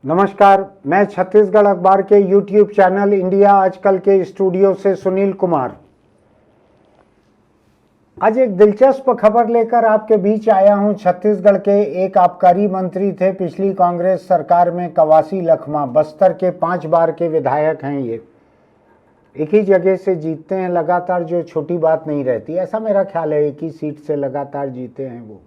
नमस्कार, मैं छत्तीसगढ़ अखबार के यूट्यूब चैनल इंडिया आजकल के स्टूडियो से सुनील कुमार आज एक दिलचस्प खबर लेकर आपके बीच आया हूं। छत्तीसगढ़ के एक आबकारी मंत्री थे पिछली कांग्रेस सरकार में, कवासी लखमा। बस्तर के 5 बार के विधायक हैं। ये एक ही जगह से जीतते हैं लगातार, जो छोटी बात नहीं रहती। ऐसा मेरा ख्याल है, एक ही सीट से लगातार जीते हैं वो।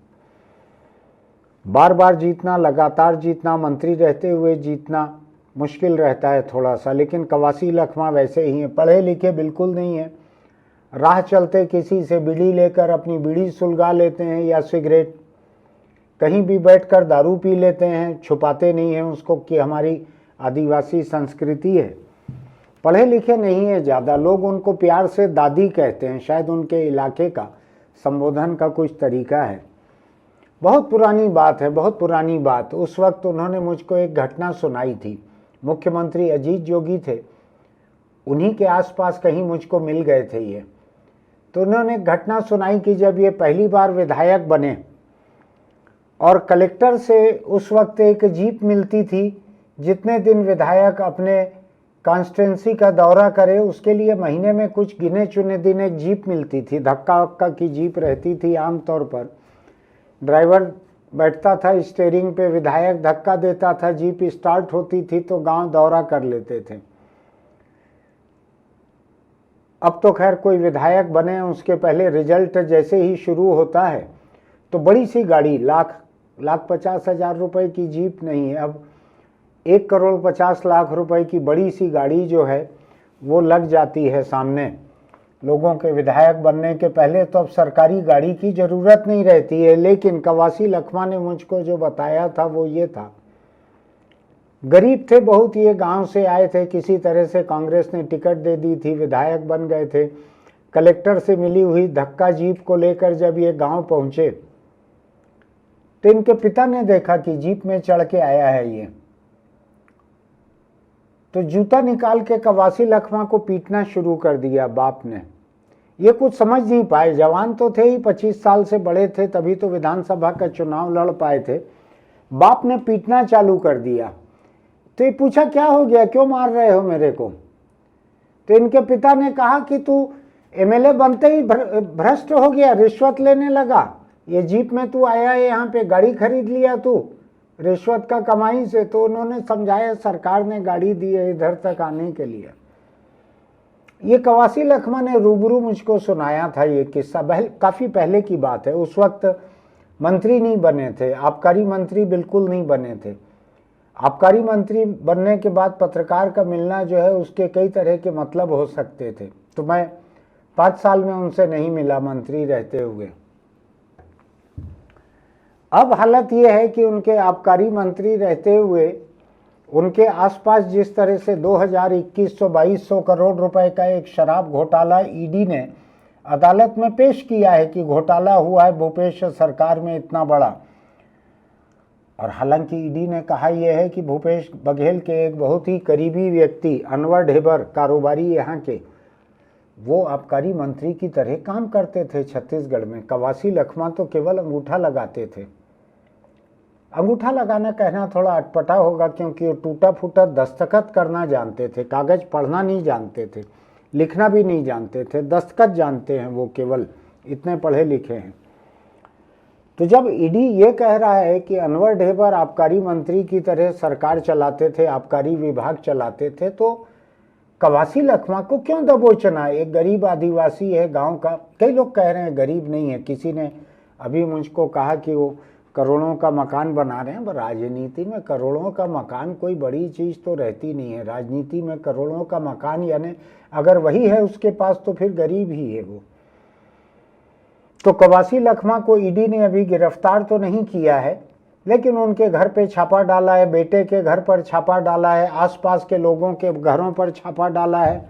बार बार जीतना, लगातार जीतना, मंत्री रहते हुए जीतना मुश्किल रहता है थोड़ा सा। लेकिन कवासी लखमा वैसे ही हैं, पढ़े लिखे बिल्कुल नहीं है। राह चलते किसी से बीड़ी लेकर अपनी बीड़ी सुलगा लेते हैं या सिगरेट, कहीं भी बैठकर दारू पी लेते हैं, छुपाते नहीं हैं उसको कि हमारी आदिवासी संस्कृति है। पढ़े लिखे नहीं है ज़्यादा, लोग उनको प्यार से दादी कहते हैं, शायद उनके इलाके का संबोधन का कुछ तरीका है। बहुत पुरानी बात है, बहुत पुरानी बात। उस वक्त उन्होंने मुझको एक घटना सुनाई थी। मुख्यमंत्री अजीत जोगी थे, उन्हीं के आसपास कहीं मुझको मिल गए थे ये। तो उन्होंने घटना सुनाई कि जब ये पहली बार विधायक बने और कलेक्टर से उस वक्त एक जीप मिलती थी, जितने दिन विधायक अपने कॉन्स्टिट्यूंसी का दौरा करे उसके लिए महीने में कुछ गिने चुने दिन एक जीप मिलती थी। धक्का वक्का की जीप रहती थी आमतौर पर। ड्राइवर बैठता था स्टीयरिंग पे, विधायक धक्का देता था, जीप स्टार्ट होती थी तो गांव दौरा कर लेते थे। अब तो खैर कोई विधायक बने उसके पहले रिजल्ट जैसे ही शुरू होता है तो बड़ी सी गाड़ी, लाख 50,000 रुपए की जीप नहीं है, अब 1,50,00,000 रुपए की बड़ी सी गाड़ी जो है वो लग जाती है सामने लोगों के। विधायक बनने के पहले तो अब सरकारी गाड़ी की ज़रूरत नहीं रहती है। लेकिन कवासी लखमा ने मुझको जो बताया था वो ये था, गरीब थे बहुत, ये गांव से आए थे, किसी तरह से कांग्रेस ने टिकट दे दी थी, विधायक बन गए थे। कलेक्टर से मिली हुई धक्का जीप को लेकर जब ये गांव पहुंचे तो इनके पिता ने देखा कि जीप में चढ़ के आया है ये, तो जूता निकाल के कवासी लखमा को पीटना शुरू कर दिया बाप ने। ये कुछ समझ नहीं पाए, जवान तो थे ही, 25 साल से बड़े थे, तभी तो विधानसभा का चुनाव लड़ पाए थे। बाप ने पीटना चालू कर दिया। तो ये पूछा क्या हो गया, क्यों मार रहे हो मेरे को? तो इनके पिता ने कहा कि तू एमएलए बनते ही भ्रष्ट हो गया, रिश्वत लेने लगा। ये जीप में तू आया है, यहाँ पे गाड़ी खरीद लिया तू रिश्वत का कमाई से। तो उन्होंने समझाया सरकार ने गाड़ी दी है इधर तक आने के लिए। ये कवासी लखमा ने रूबरू मुझको सुनाया था ये किस्सा, काफ़ी पहले की बात है। उस वक्त मंत्री नहीं बने थे, आबकारी मंत्री बिल्कुल नहीं बने थे। आबकारी मंत्री बनने के बाद पत्रकार का मिलना जो है उसके कई तरह के मतलब हो सकते थे। तो मैं 5 साल में उनसे नहीं मिला मंत्री रहते हुए। अब हालत ये है कि उनके आबकारी मंत्री रहते हुए उनके आसपास जिस तरह से 2021-2200 करोड़ रुपए का एक शराब घोटाला ईडी ने अदालत में पेश किया है कि घोटाला हुआ है भूपेश सरकार में इतना बड़ा। और हालांकि ईडी ने कहा यह है कि भूपेश बघेल के एक बहुत ही करीबी व्यक्ति अनवर ढेबर, कारोबारी यहाँ के, वो आबकारी मंत्री की तरह काम करते थे छत्तीसगढ़ में। कवासी लखमा तो केवल अंगूठा लगाते थे। अंगूठा लगाना कहना थोड़ा अटपटा होगा क्योंकि वो टूटा फूटा दस्तखत करना जानते थे, कागज पढ़ना नहीं जानते थे, लिखना भी नहीं जानते थे, दस्तखत जानते हैं वो, केवल इतने पढ़े लिखे हैं। तो जब ईडी ये कह रहा है कि अनवर ढेबर आबकारी मंत्री की तरह सरकार चलाते थे, आबकारी विभाग चलाते थे, तो कवासी लखमा को क्यों दबोचना? एक गरीब आदिवासी है गांव का, कई लोग कह रहे हैं गरीब नहीं है। किसी ने अभी मुझको कहा कि वो करोड़ों का मकान बना रहे हैं। राजनीति में करोड़ों का मकान कोई बड़ी चीज़ तो रहती नहीं है। राजनीति में करोड़ों का मकान यानी अगर वही है उसके पास तो फिर गरीब ही है वो। तो कवासी लखमा को ईडी ने अभी गिरफ्तार तो नहीं किया है, लेकिन उनके घर पे छापा डाला है, बेटे के घर पर छापा डाला है, आसपास के लोगों के घरों पर छापा डाला है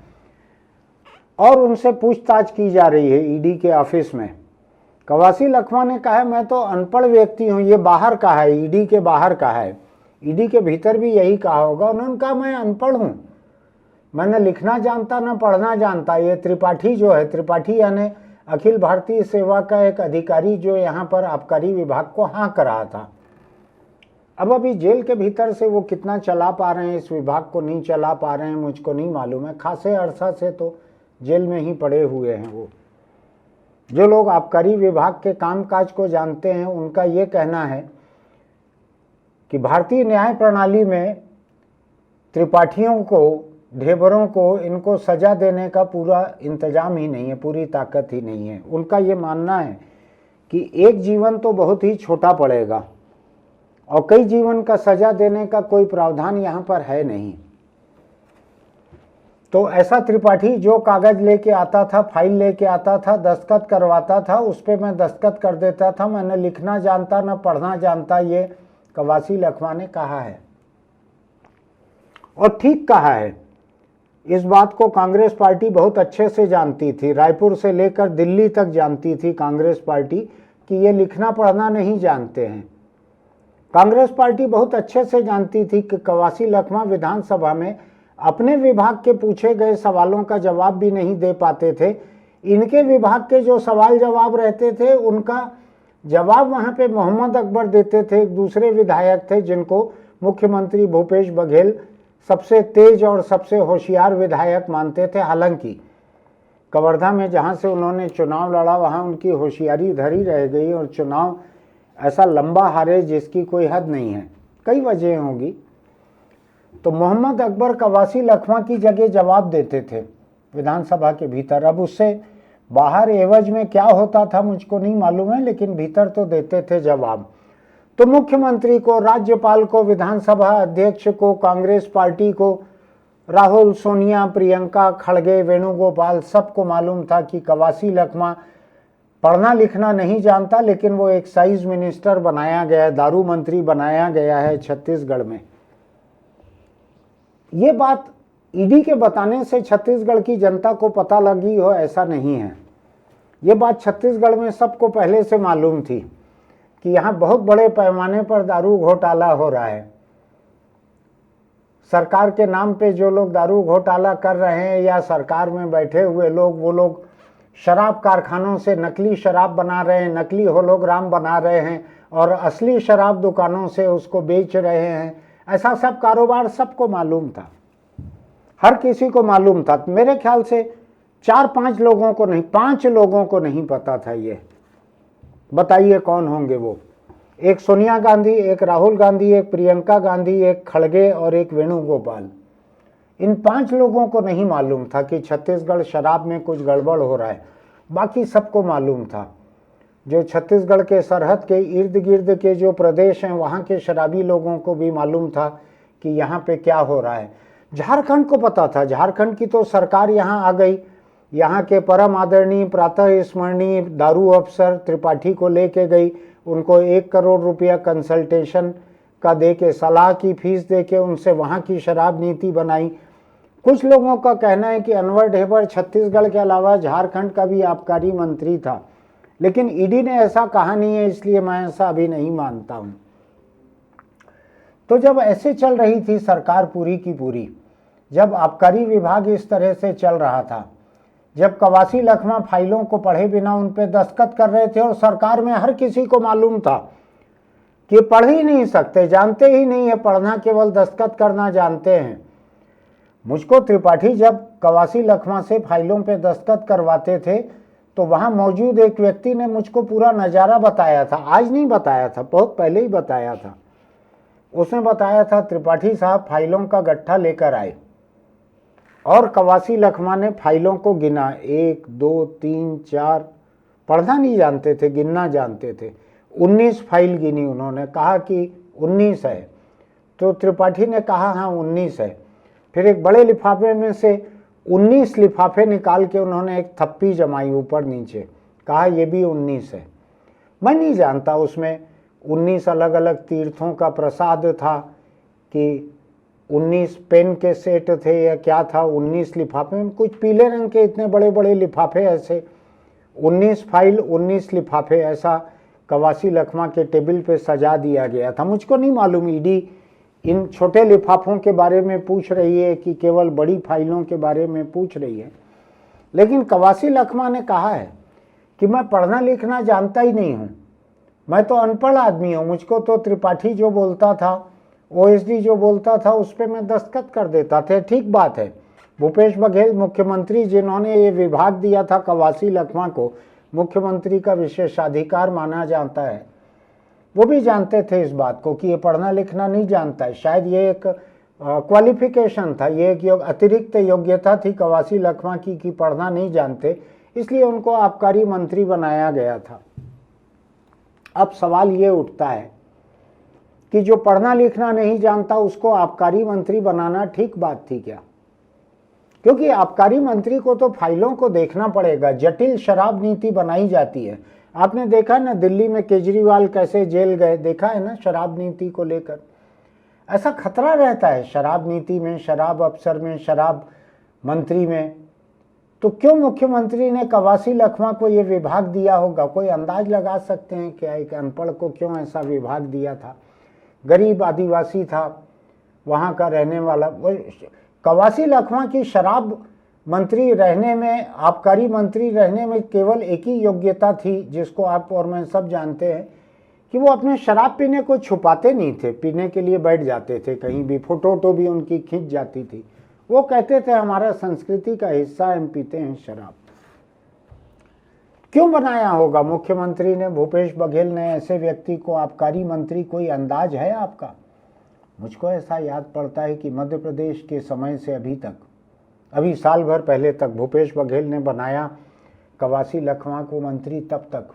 और उनसे पूछताछ की जा रही है ईडी के ऑफिस में। कवासी लखमा ने कहा मैं तो अनपढ़ व्यक्ति हूँ, ये बाहर का है, ईडी के बाहर का है, ईडी के भीतर भी यही कहा होगा। उन्होंने कहा मैं अनपढ़ हूँ, मैंने लिखना जानता ना पढ़ना जानता। ये त्रिपाठी जो है, त्रिपाठी यानी अखिल भारतीय सेवा का एक अधिकारी जो यहाँ पर आबकारी विभाग को हाँक रहा था, अब अभी जेल के भीतर से वो कितना चला पा रहे हैं, इस विभाग को नहीं चला पा रहे हैं, मुझको नहीं मालूम है। खासे अरसा से तो जेल में ही पड़े हुए हैं वो। जो लोग आबकारी विभाग के कामकाज को जानते हैं उनका ये कहना है कि भारतीय न्याय प्रणाली में त्रिपाठियों को, ढेबरों को, इनको सजा देने का पूरा इंतजाम ही नहीं है, पूरी ताकत ही नहीं है। उनका ये मानना है कि एक जीवन तो बहुत ही छोटा पड़ेगा और कई जीवन का सजा देने का कोई प्रावधान यहाँ पर है नहीं। तो ऐसा त्रिपाठी जो कागज लेके आता था, फाइल लेके आता था, दस्तखत करवाता था, उस पर मैं दस्तखत कर देता था। मैंने लिखना जानता न पढ़ना जानता, ये कवासी लखमा ने कहा है और ठीक कहा है। इस बात को कांग्रेस पार्टी बहुत अच्छे से जानती थी, रायपुर से लेकर दिल्ली तक जानती थी कांग्रेस पार्टी कि ये लिखना पढ़ना नहीं जानते हैं। कांग्रेस पार्टी बहुत अच्छे से जानती थी कि कवासी लखमा विधानसभा में अपने विभाग के पूछे गए सवालों का जवाब भी नहीं दे पाते थे। इनके विभाग के जो सवाल जवाब रहते थे उनका जवाब वहाँ पे मोहम्मद अकबर देते थे। एक दूसरे विधायक थे जिनको मुख्यमंत्री भूपेश बघेल सबसे तेज और सबसे होशियार विधायक मानते थे। हालांकि कवर्धा में जहाँ से उन्होंने चुनाव लड़ा वहाँ उनकी होशियारी धरी रह गई और चुनाव ऐसा लंबा हारे जिसकी कोई हद नहीं है। कई वजह होंगी। तो मोहम्मद अकबर कवासी लखमा की जगह जवाब देते थे विधानसभा के भीतर। अब उससे बाहर एवज में क्या होता था मुझको नहीं मालूम है, लेकिन भीतर तो देते थे जवाब। तो मुख्यमंत्री को, राज्यपाल को, विधानसभा अध्यक्ष को, कांग्रेस पार्टी को, राहुल, सोनिया, प्रियंका खड़गे, वेणुगोपाल सबको मालूम था कि कवासी लखमा पढ़ना लिखना नहीं जानता, लेकिन वो एक्साइज मिनिस्टर बनाया गया है, दारू मंत्री बनाया गया है छत्तीसगढ़ में। ये बात ईडी के बताने से छत्तीसगढ़ की जनता को पता लगी हो ऐसा नहीं है। ये बात छत्तीसगढ़ में सबको पहले से मालूम थी कि यहाँ बहुत बड़े पैमाने पर दारू घोटाला हो रहा है। सरकार के नाम पे जो लोग दारू घोटाला कर रहे हैं या सरकार में बैठे हुए लोग, वो लोग शराब कारखानों से नकली शराब बना रहे हैं, नकली होलोग्राम बना रहे हैं और असली शराब दुकानों से उसको बेच रहे हैं। ऐसा सब कारोबार सबको मालूम था, हर किसी को मालूम था। मेरे ख्याल से 4-5 लोगों को नहीं, 5 लोगों को नहीं पता था ये। बताइए कौन होंगे वो? एक सोनिया गांधी, एक राहुल गांधी, एक प्रियंका गांधी, एक खड़गे और एक वेणुगोपाल। इन 5 लोगों को नहीं मालूम था कि छत्तीसगढ़ शराब में कुछ गड़बड़ हो रहा है। बाकी सबको मालूम था। जो छत्तीसगढ़ के सरहद के इर्द गिर्द के जो प्रदेश हैं वहाँ के शराबी लोगों को भी मालूम था कि यहाँ पे क्या हो रहा है। झारखंड को पता था, झारखंड की तो सरकार यहाँ आ गई। यहाँ के परम आदरणीय प्रातः स्मरणीय दारू अफसर त्रिपाठी को लेके गई, उनको 1 करोड़ रुपया कंसल्टेशन का दे के, सलाह की फीस दे के उनसे वहाँ की शराब नीति बनाई। कुछ लोगों का कहना है कि अनवर ढेबर छत्तीसगढ़ के अलावा झारखंड का भी आबकारी मंत्री था, लेकिन ईडी ने ऐसा कहा नहीं है, इसलिए मैं ऐसा अभी नहीं मानता हूँ। तो जब ऐसे चल रही थी सरकार पूरी की पूरी, जब आबकारी विभाग इस तरह से चल रहा था, जब कवासी लखमा फाइलों को पढ़े बिना उन पे दस्तखत कर रहे थे और सरकार में हर किसी को मालूम था कि पढ़ ही नहीं सकते, जानते ही नहीं है पढ़ना, केवल दस्तखत करना जानते हैं। मुझको त्रिपाठी जब कवासी लखमा से फाइलों पे दस्तखत करवाते थे तो वहाँ मौजूद एक व्यक्ति ने मुझको पूरा नज़ारा बताया था। आज नहीं बताया था, बहुत पहले ही बताया था। उसने बताया था त्रिपाठी साहब फाइलों का गट्ठा लेकर आए और कवासी लखमा ने फाइलों को गिना, 1 2 3 4, पढ़ना नहीं जानते थे, गिनना जानते थे। 19 फाइल गिनी उन्होंने, कहा कि 19 है। तो त्रिपाठी ने कहा हाँ 19 है। फिर एक बड़े लिफाफे में से 19 लिफाफे निकाल के उन्होंने एक थप्पी जमाई ऊपर नीचे, कहा ये भी 19 है। मैं नहीं जानता उसमें 19 अलग अलग तीर्थों का प्रसाद था कि 19 पेन के सेट थे या क्या था। 19 लिफाफे में कुछ पीले रंग के इतने बड़े बड़े लिफाफे, ऐसे 19 फाइल 19 लिफाफे, ऐसा कवासी लखमा के टेबल पे सजा दिया गया था। मुझको नहीं मालूम ईडी इन छोटे लिफाफों के बारे में पूछ रही है कि केवल बड़ी फाइलों के बारे में पूछ रही है। लेकिन कवासी लखमा ने कहा है कि मैं पढ़ना लिखना जानता ही नहीं हूँ, मैं तो अनपढ़ आदमी हूँ, मुझको तो त्रिपाठी जो बोलता था, ओएसडी जो बोलता था, उस पर मैं दस्तखत कर देता था। ठीक बात है, भूपेश बघेल मुख्यमंत्री जिन्होंने ये विभाग दिया था कवासी लखमा को, मुख्यमंत्री का विशेषाधिकार माना जाता है, वो भी जानते थे इस बात को कि ये पढ़ना लिखना नहीं जानता है। शायद ये एक क्वालिफिकेशन था, ये एक अतिरिक्त योग्यता थी कवासी लखमा की कि पढ़ना नहीं जानते, इसलिए उनको आबकारी मंत्री बनाया गया था। अब सवाल ये उठता है कि जो पढ़ना लिखना नहीं जानता उसको आबकारी मंत्री बनाना ठीक बात थी क्या? क्योंकि आबकारी मंत्री को तो फाइलों को देखना पड़ेगा। जटिल शराब नीति बनाई जाती है, आपने देखा ना दिल्ली में केजरीवाल कैसे जेल गए, देखा है ना शराब नीति को लेकर। ऐसा खतरा रहता है शराब नीति में, शराब अफसर में, शराब मंत्री में। तो क्यों मुख्यमंत्री ने कवासी लखमा को ये विभाग दिया होगा? कोई अंदाज लगा सकते हैं क्या एक अनपढ़ को क्यों ऐसा विभाग दिया था? गरीब आदिवासी था, वहाँ का रहने वाला। कवासी लखमा की शराब मंत्री रहने में, आबकारी मंत्री रहने में केवल एक ही योग्यता थी, जिसको आप और मैं सब जानते हैं, कि वो अपने शराब पीने को छुपाते नहीं थे, पीने के लिए बैठ जाते थे कहीं भी, फोटो भी उनकी खींच जाती थी। वो कहते थे हमारा संस्कृति का हिस्सा है, हम पीते हैं शराब। क्यों बनाया होगा मुख्यमंत्री ने, भूपेश बघेल ने ऐसे व्यक्ति को आबकारी मंत्री? कोई अंदाज है आपका? मुझको ऐसा याद पड़ता है कि मध्य प्रदेश के समय से अभी तक, अभी साल भर पहले तक भूपेश बघेल ने बनाया कवासी लखमा को मंत्री, तब तक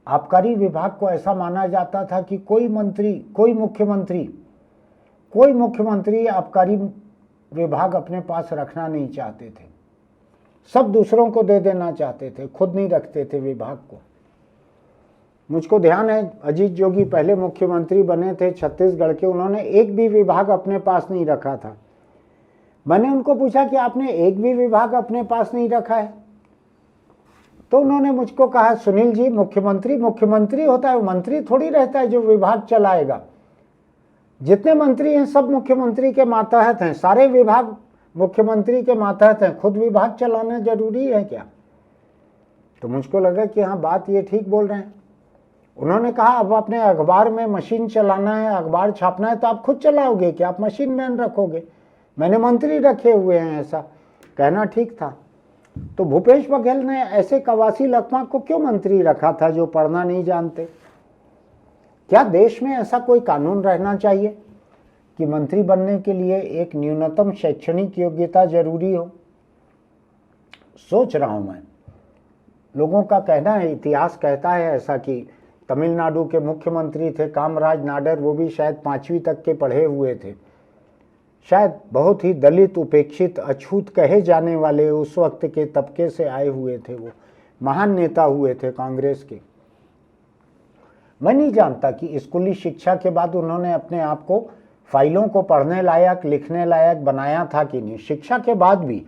आबकारी विभाग को ऐसा माना जाता था कि कोई मुख्यमंत्री आबकारी विभाग अपने पास रखना नहीं चाहते थे, सब दूसरों को दे देना चाहते थे, खुद नहीं रखते थे विभाग को। मुझको ध्यान है अजीत जोगी पहले मुख्यमंत्री बने थे छत्तीसगढ़ के, उन्होंने एक भी विभाग अपने पास नहीं रखा था। मैंने उनको पूछा कि आपने एक भी विभाग अपने पास नहीं रखा है? तो उन्होंने मुझको कहा, सुनील जी मुख्यमंत्री होता है, वो मंत्री थोड़ी रहता है जो विभाग चलाएगा। जितने मंत्री हैं सब मुख्यमंत्री के मातहत हैं, सारे विभाग मुख्यमंत्री के मातहत हैं, खुद विभाग चलाना जरूरी है क्या? तो मुझको लगा कि हाँ बात ये ठीक बोल रहे हैं। उन्होंने कहा अब अपने अखबार में मशीन चलाना है, अखबार छापना है, तो आप खुद चलाओगे क्या, आप मशीन मैन रखोगे? मैंने मंत्री रखे हुए हैं, ऐसा कहना ठीक था। तो भूपेश बघेल ने ऐसे कवासी लखमा को क्यों मंत्री रखा था जो पढ़ना नहीं जानते? क्या देश में ऐसा कोई कानून रहना चाहिए कि मंत्री बनने के लिए एक न्यूनतम शैक्षणिक योग्यता जरूरी हो? सोच रहा हूं मैं, लोगों का कहना है, इतिहास कहता है ऐसा, कि तमिलनाडु के मुख्यमंत्री थे कामराज नाडर, वो भी शायद 5वीं तक के पढ़े हुए थे, शायद बहुत ही दलित, उपेक्षित, अछूत कहे जाने वाले उस वक्त के तबके से आए हुए थे, वो महान नेता हुए थे कांग्रेस के। मैं नहीं जानता कि स्कूली शिक्षा के बाद उन्होंने अपने आप को फाइलों को पढ़ने लायक, लिखने लायक बनाया था कि नहीं। शिक्षा के बाद भी,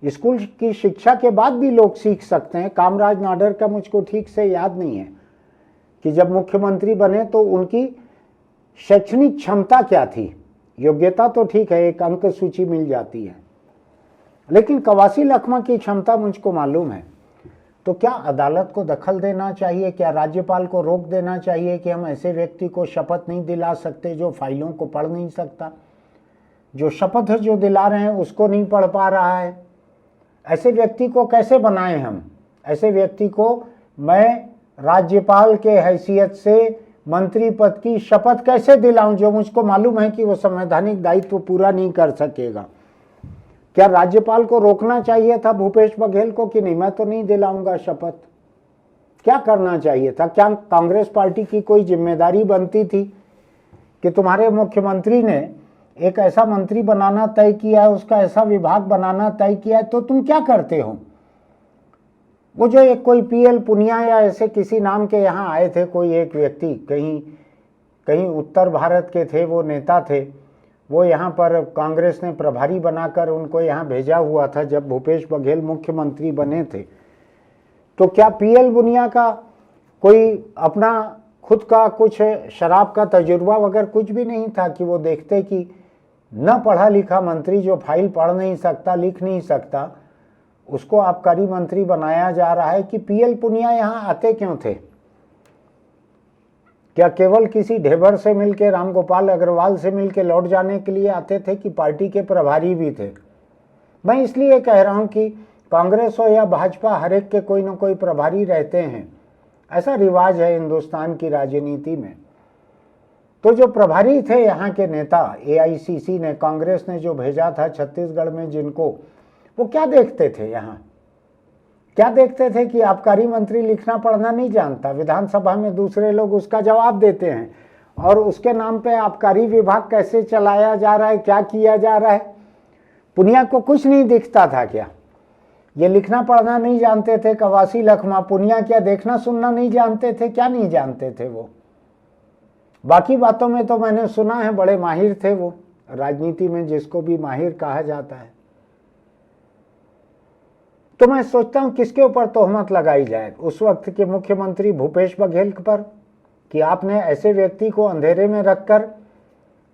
स्कूल की शिक्षा के बाद भी लोग सीख सकते हैं। कामराज नाडर का मुझको ठीक से याद नहीं है कि जब मुख्यमंत्री बने तो उनकी शैक्षणिक क्षमता क्या थी। योग्यता तो ठीक है, एक अंक सूची मिल जाती है, लेकिन कवासी लखमा की क्षमता मुझको मालूम है। तो क्या अदालत को दखल देना चाहिए? क्या राज्यपाल को रोक देना चाहिए कि हम ऐसे व्यक्ति को शपथ नहीं दिला सकते जो फाइलों को पढ़ नहीं सकता, जो शपथ जो दिला रहे हैं उसको नहीं पढ़ पा रहा है? ऐसे व्यक्ति को कैसे बनाएं हम? ऐसे व्यक्ति को मैं राज्यपाल के हैसियत से मंत्री पद की शपथ कैसे दिलाऊं जो मुझको मालूम है कि वो संवैधानिक दायित्व पूरा नहीं कर सकेगा? क्या राज्यपाल को रोकना चाहिए था भूपेश बघेल को कि नहीं, मैं तो नहीं दिलाऊंगा शपथ? क्या करना चाहिए था? क्या कांग्रेस पार्टी की कोई जिम्मेदारी बनती थी कि तुम्हारे मुख्यमंत्री ने एक ऐसा मंत्री बनाना तय किया है, उसका ऐसा विभाग बनाना तय किया है, तो तुम क्या करते हो? वो जो एक कोई पीएल पुनिया या ऐसे किसी नाम के यहाँ आए थे, कोई एक व्यक्ति, कहीं उत्तर भारत के थे, वो नेता थे, वो यहाँ पर कांग्रेस ने प्रभारी बनाकर उनको यहाँ भेजा हुआ था जब भूपेश बघेल मुख्यमंत्री बने थे। तो क्या पीएल पुनिया का कोई अपना खुद का कुछ शराब का तजुर्बा वगैरह कुछ भी नहीं था कि वो देखते कि न पढ़ा लिखा मंत्री जो फाइल पढ़ नहीं सकता, लिख नहीं सकता, उसको आबकारी मंत्री बनाया जा रहा है? कि पीएल पुनिया यहाँ आते क्यों थे? क्या केवल किसी ढेबर से मिलके, रामगोपाल अग्रवाल से मिलके लौट जाने के लिए आते थे कि पार्टी के प्रभारी भी थे? मैं इसलिए कह रहा हूं कि कांग्रेस हो या भाजपा, हर एक के कोई ना कोई प्रभारी रहते हैं। ऐसा रिवाज है हिंदुस्तान की राजनीति में। तो जो प्रभारी थे यहाँ के नेता, एआईसीसी ने, कांग्रेस ने जो भेजा था छत्तीसगढ़ में जिनको, वो क्या देखते थे यहाँ? क्या देखते थे कि आबकारी मंत्री लिखना पढ़ना नहीं जानता, विधानसभा में दूसरे लोग उसका जवाब देते हैं, और उसके नाम पे आबकारी विभाग कैसे चलाया जा रहा है, क्या किया जा रहा है, पुनिया को कुछ नहीं दिखता था क्या? ये लिखना पढ़ना नहीं जानते थे कवासी लखमा, पुनिया क्या देखना सुनना नहीं जानते थे? क्या नहीं जानते थे वो? बाकी बातों में तो मैंने सुना है बड़े माहिर थे वो, राजनीति में जिसको भी माहिर कहा जाता है। तो मैं सोचता हूं किसके ऊपर तोहमत लगाई जाए? उस वक्त के मुख्यमंत्री भूपेश बघेल पर, कि आपने ऐसे व्यक्ति को अंधेरे में रखकर,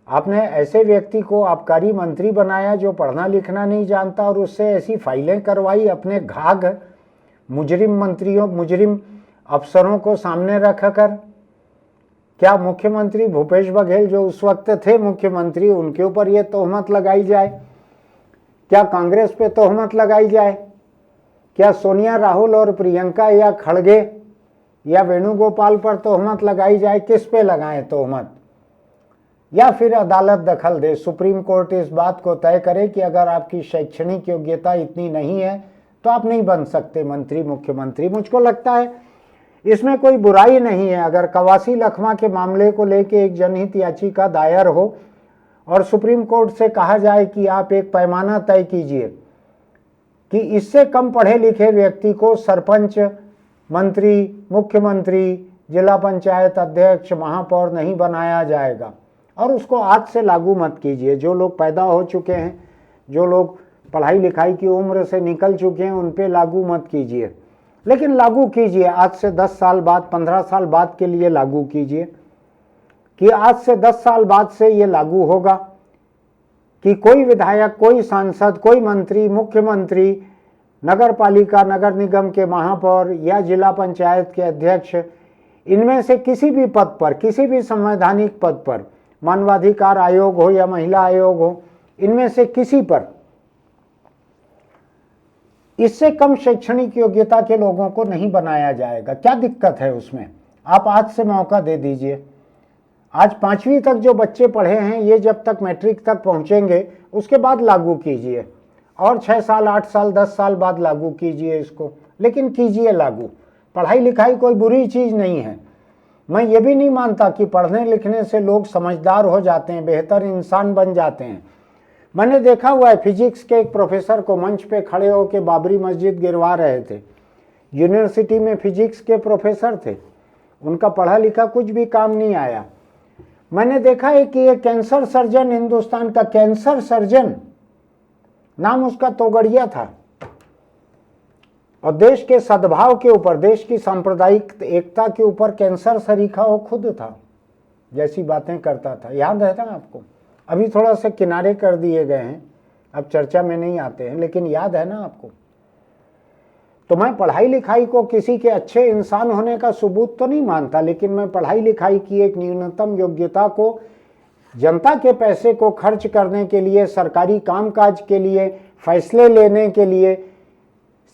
आपने ऐसे व्यक्ति को आबकारी मंत्री बनाया जो पढ़ना लिखना नहीं जानता, और उससे ऐसी फाइलें करवाई अपने घाघ मुजरिम मंत्रियों, मुजरिम अफसरों को सामने रखकर। क्या मुख्यमंत्री भूपेश बघेल जो उस वक्त थे मुख्यमंत्री, उनके ऊपर ये तोहमत लगाई जाए? क्या कांग्रेस पे तोहमत लगाई जाए? क्या सोनिया, राहुल और प्रियंका या खड़गे या वेणुगोपाल पर तोहमत लगाई जाए? किस पे लगाएं तोहमत? या फिर अदालत दखल दे, सुप्रीम कोर्ट इस बात को तय करे कि अगर आपकी शैक्षणिक योग्यता इतनी नहीं है तो आप नहीं बन सकते मंत्री, मुख्यमंत्री। मुझको लगता है इसमें कोई बुराई नहीं है। अगर कवासी लखमा के मामले को लेके एक जनहित याचिका दायर हो और सुप्रीम कोर्ट से कहा जाए कि आप एक पैमाना तय कीजिए कि इससे कम पढ़े लिखे व्यक्ति को सरपंच, मंत्री, मुख्यमंत्री, जिला पंचायत अध्यक्ष, महापौर नहीं बनाया जाएगा, और उसको आज से लागू मत कीजिए। जो लोग पैदा हो चुके हैं, जो लोग पढ़ाई लिखाई की उम्र से निकल चुके हैं, उन पे लागू मत कीजिए, लेकिन लागू कीजिए आज से 10 साल बाद, 15 साल बाद के लिए लागू कीजिए कि आज से 10 साल बाद से ये लागू होगा कि कोई विधायक, कोई सांसद, कोई मंत्री, मुख्यमंत्री, नगर पालिका, नगर निगम के महापौर या जिला पंचायत के अध्यक्ष, इनमें से किसी भी पद पर, किसी भी संवैधानिक पद पर, मानवाधिकार आयोग हो या महिला आयोग हो, इनमें से किसी पर इससे कम शैक्षणिक योग्यता के लोगों को नहीं बनाया जाएगा। क्या दिक्कत है उसमें? आप आज से मौका दे दीजिए। आज 5वीं तक जो बच्चे पढ़े हैं, ये जब तक मैट्रिक तक पहुंचेंगे उसके बाद लागू कीजिए, और 6 साल, 8 साल, 10 साल बाद लागू कीजिए इसको, लेकिन कीजिए लागू। पढ़ाई लिखाई कोई बुरी चीज़ नहीं है। मैं ये भी नहीं मानता कि पढ़ने लिखने से लोग समझदार हो जाते हैं, बेहतर इंसान बन जाते हैं। मैंने देखा हुआ है, फिजिक्स के एक प्रोफेसर को मंच पे खड़े होकर बाबरी मस्जिद गिरवा रहे थे। यूनिवर्सिटी में फिजिक्स के प्रोफेसर थे, उनका पढ़ा लिखा कुछ भी काम नहीं आया। मैंने देखा है कि एक कैंसर सर्जन, हिंदुस्तान का कैंसर सर्जन, नाम उसका तोगड़िया था, और देश के सद्भाव के ऊपर, देश की सांप्रदायिक एकता के ऊपर कैंसर सरीखा वो खुद था, जैसी बातें करता था। याद है ना आपको? अभी थोड़ा सा किनारे कर दिए गए हैं, अब चर्चा में नहीं आते हैं, लेकिन याद है ना आपको? तो मैं पढ़ाई लिखाई को किसी के अच्छे इंसान होने का सबूत तो नहीं मानता, लेकिन मैं पढ़ाई लिखाई की एक न्यूनतम योग्यता को जनता के पैसे को खर्च करने के लिए, सरकारी कामकाज के लिए, फैसले लेने के लिए,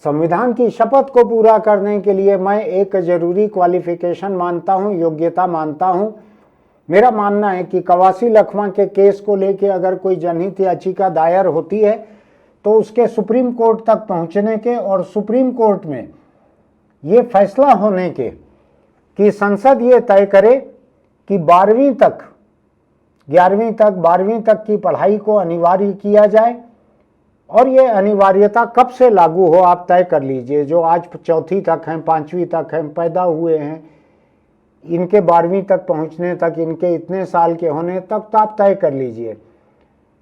संविधान की शपथ को पूरा करने के लिए मैं एक जरूरी क्वालिफिकेशन मानता हूं, योग्यता मानता हूं। मेरा मानना है कि कवासी लखमा के केस को लेके अगर कोई जनहित याचिका दायर होती है तो उसके सुप्रीम कोर्ट तक पहुंचने के, और सुप्रीम कोर्ट में ये फैसला होने के कि संसद ये तय करे कि 12वीं तक, 11वीं तक, 12वीं तक की पढ़ाई को अनिवार्य किया जाए। और ये अनिवार्यता कब से लागू हो आप तय कर लीजिए। जो आज 4वीं तक हैं, 5वीं तक हैं, पैदा हुए हैं, इनके 12वीं तक पहुंचने तक इनके इतने साल के होने तक तो आप तय कर लीजिए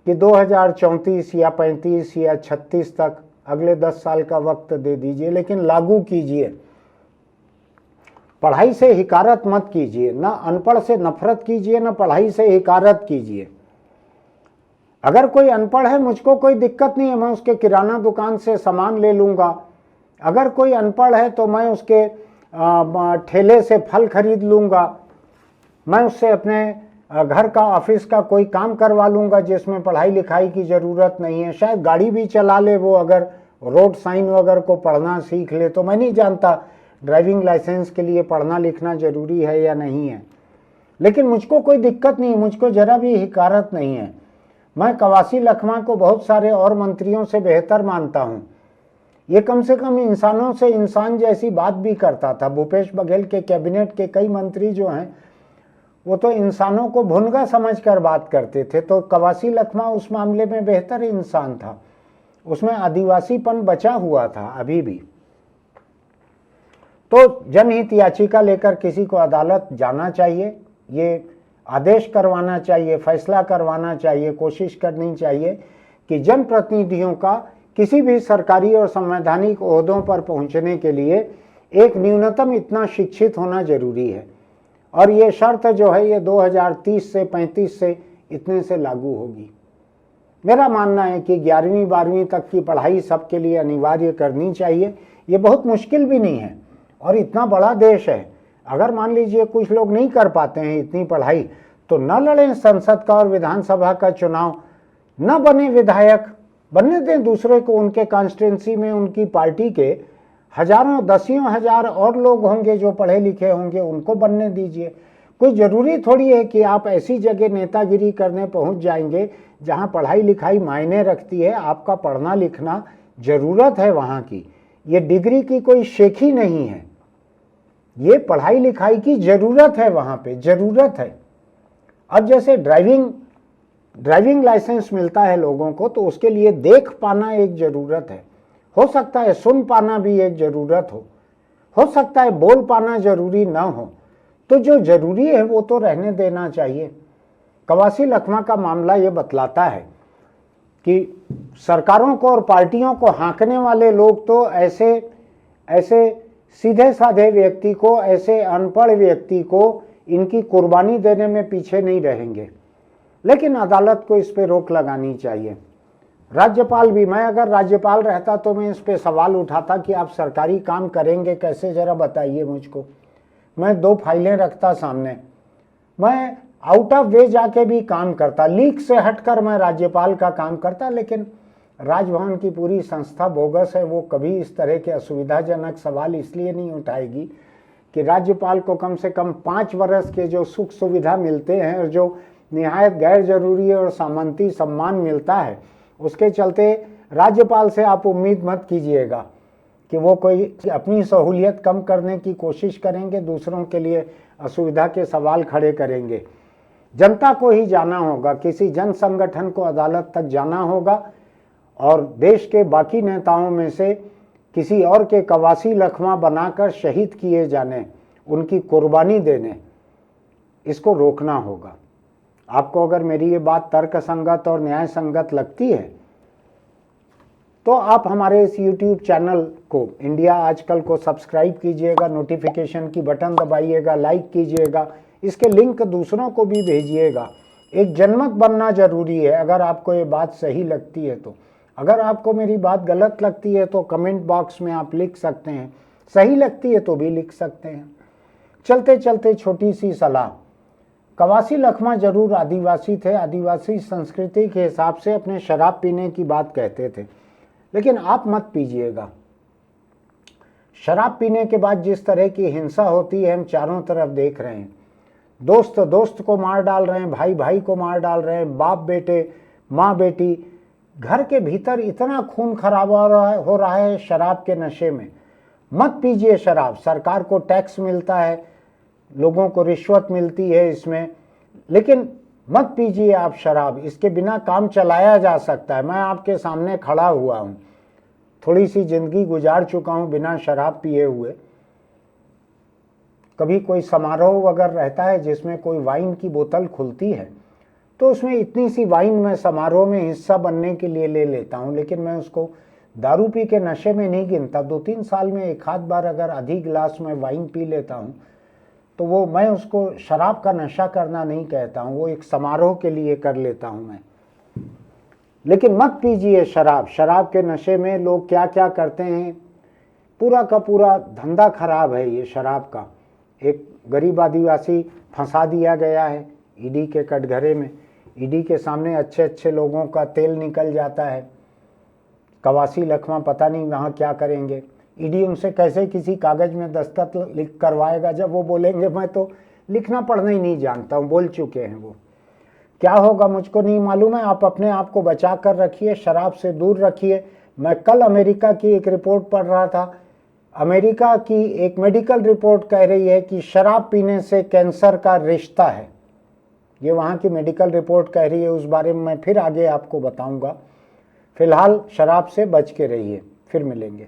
कि 2034 या 35 या 36 तक, अगले 10 साल का वक्त दे दीजिए, लेकिन लागू कीजिए। पढ़ाई से हिकारत मत कीजिए, ना अनपढ़ से नफरत कीजिए, ना पढ़ाई से हिकारत कीजिए। अगर कोई अनपढ़ है, मुझको कोई दिक्कत नहीं है, मैं उसके किराना दुकान से सामान ले लूँगा। अगर कोई अनपढ़ है तो मैं उसके ठेले से फल खरीद लूँगा। मैं उससे अपने घर का, ऑफिस का कोई काम करवा लूँगा जिसमें पढ़ाई लिखाई की ज़रूरत नहीं है। शायद गाड़ी भी चला ले वो, अगर रोड साइन वगैरह को पढ़ना सीख ले। तो मैं नहीं जानता ड्राइविंग लाइसेंस के लिए पढ़ना लिखना ज़रूरी है या नहीं है, लेकिन मुझको कोई दिक्कत नहीं, मुझको ज़रा भी हिकारत नहीं है। मैं कवासी लखमा को बहुत सारे और मंत्रियों से बेहतर मानता हूँ। ये कम से कम इंसानों से इंसान जैसी बात भी करता था। भूपेश बघेल के कैबिनेट के कई मंत्री जो हैं वो तो इंसानों को भुनगा समझकर बात करते थे, तो कवासी लखमा उस मामले में बेहतर इंसान था। उसमें आदिवासीपन बचा हुआ था अभी भी। तो जनहित याचिका लेकर किसी को अदालत जाना चाहिए, ये आदेश करवाना चाहिए, फैसला करवाना चाहिए, कोशिश करनी चाहिए कि जनप्रतिनिधियों का किसी भी सरकारी और संवैधानिक ओहदों पर पहुंचने के लिए एक न्यूनतम इतना शिक्षित होना जरूरी है। और ये शर्त जो है ये 2030 से 35 से इतने से लागू होगी। मेरा मानना है कि 11वीं 12वीं तक की पढ़ाई सबके लिए अनिवार्य करनी चाहिए। ये बहुत मुश्किल भी नहीं है और इतना बड़ा देश है। अगर मान लीजिए कुछ लोग नहीं कर पाते हैं इतनी पढ़ाई, तो न लड़ें संसद का और विधानसभा का चुनाव, न बने विधायक, बनने दें दूसरे को। उनके कॉन्स्टिट्यूंसी में उनकी पार्टी के हजारों, दसियों हजार और लोग होंगे जो पढ़े लिखे होंगे, उनको बनने दीजिए। कोई ज़रूरी थोड़ी है कि आप ऐसी जगह नेतागिरी करने पहुंच जाएंगे जहां पढ़ाई लिखाई मायने रखती है। आपका पढ़ना लिखना ज़रूरत है वहां की। ये डिग्री की कोई शेखी नहीं है, ये पढ़ाई लिखाई की ज़रूरत है, वहां पे ज़रूरत है। अब जैसे ड्राइविंग लाइसेंस मिलता है लोगों को, तो उसके लिए देख पाना एक ज़रूरत है। हो सकता है सुन पाना भी एक ज़रूरत हो सकता है बोल पाना ज़रूरी ना हो। तो जो ज़रूरी है वो तो रहने देना चाहिए। कवासी लखमा का मामला ये बतलाता है कि सरकारों को और पार्टियों को हाँकने वाले लोग तो ऐसे सीधे साधे व्यक्ति को, ऐसे अनपढ़ व्यक्ति को इनकी कुर्बानी देने में पीछे नहीं रहेंगे। लेकिन अदालत को इस पे रोक लगानी चाहिए। राज्यपाल भी, मैं अगर राज्यपाल रहता तो मैं इस पे सवाल उठाता कि आप सरकारी काम करेंगे कैसे, ज़रा बताइए मुझको। मैं 2 फाइलें रखता सामने, मैं आउट ऑफ वे जाके भी काम करता, लीक से हटकर मैं राज्यपाल का काम करता। लेकिन राजभवन की पूरी संस्था बोगस है, वो कभी इस तरह के असुविधाजनक सवाल इसलिए नहीं उठाएगी कि राज्यपाल को कम से कम 5 वर्ष के जो सुख सुविधा मिलते हैं और जो निहायत गैर जरूरी और सामंती सम्मान मिलता है, उसके चलते राज्यपाल से आप उम्मीद मत कीजिएगा कि वो कोई अपनी सहूलियत कम करने की कोशिश करेंगे, दूसरों के लिए असुविधा के सवाल खड़े करेंगे। जनता को ही जाना होगा, किसी जन संगठन को अदालत तक जाना होगा और देश के बाकी नेताओं में से किसी और के कवासी लखमा बनाकर शहीद किए जाने, उनकी कुर्बानी देने, इसको रोकना होगा। आपको अगर मेरी ये बात तर्कसंगत और न्याय संगत लगती है तो आप हमारे इस YouTube चैनल को, इंडिया आजकल को सब्सक्राइब कीजिएगा, नोटिफिकेशन की बटन दबाइएगा, लाइक कीजिएगा, इसके लिंक दूसरों को भी भेजिएगा। एक जनमत बनना जरूरी है अगर आपको ये बात सही लगती है तो। अगर आपको मेरी बात गलत लगती है तो कमेंट बॉक्स में आप लिख सकते हैं, सही लगती है तो भी लिख सकते हैं। चलते चलते छोटी सी सलाह, कवासी लखमा जरूर आदिवासी थे, आदिवासी संस्कृति के हिसाब से अपने शराब पीने की बात कहते थे, लेकिन आप मत पीजिएगा। शराब पीने के बाद जिस तरह की हिंसा होती है हम चारों तरफ देख रहे हैं। दोस्त दोस्त को मार डाल रहे हैं, भाई भाई को मार डाल रहे हैं, बाप बेटे, माँ बेटी, घर के भीतर इतना खून खराबा हो रहा है शराब के नशे में। मत पीजिए शराब। सरकार को टैक्स मिलता है, लोगों को रिश्वत मिलती है इसमें, लेकिन मत पीजिए आप शराब। इसके बिना काम चलाया जा सकता है। मैं आपके सामने खड़ा हुआ हूँ, थोड़ी सी जिंदगी गुजार चुका हूँ बिना शराब पिए हुए। कभी कोई समारोह वगैरह रहता है जिसमें कोई वाइन की बोतल खुलती है, तो उसमें इतनी सी वाइन मैं समारोह में हिस्सा बनने के लिए ले लेता हूँ, लेकिन मैं उसको दारू पी के नशे में नहीं गिनता। 2-3 साल में एक आध बार अगर आधी गिलास में वाइन पी लेता हूँ तो वो, मैं उसको शराब का नशा करना नहीं कहता हूँ, वो एक समारोह के लिए कर लेता हूँ मैं। लेकिन मत पीजिए शराब। शराब के नशे में लोग क्या क्या करते हैं, पूरा का पूरा धंधा खराब है ये शराब का। एक गरीब आदिवासी फंसा दिया गया है ईडी के कटघरे में। ईडी के सामने अच्छे अच्छे लोगों का तेल निकल जाता है। कवासी लखमा पता नहीं वहाँ क्या करेंगे। ईडी उनसे कैसे किसी कागज़ में दस्तखत लिख करवाएगा जब वो बोलेंगे मैं तो लिखना पढ़ना ही नहीं जानता हूँ, बोल चुके हैं वो। क्या होगा मुझको नहीं मालूम है। आप अपने आप को बचा कर रखिए, शराब से दूर रखिए। मैं कल अमेरिका की एक रिपोर्ट पढ़ रहा था। अमेरिका की एक मेडिकल रिपोर्ट कह रही है कि शराब पीने से कैंसर का रिश्ता है। ये वहाँ की मेडिकल रिपोर्ट कह रही है, उस बारे में मैं फिर आगे आपको बताऊंगा। फिलहाल शराब से बच के रहिए, फिर मिलेंगे।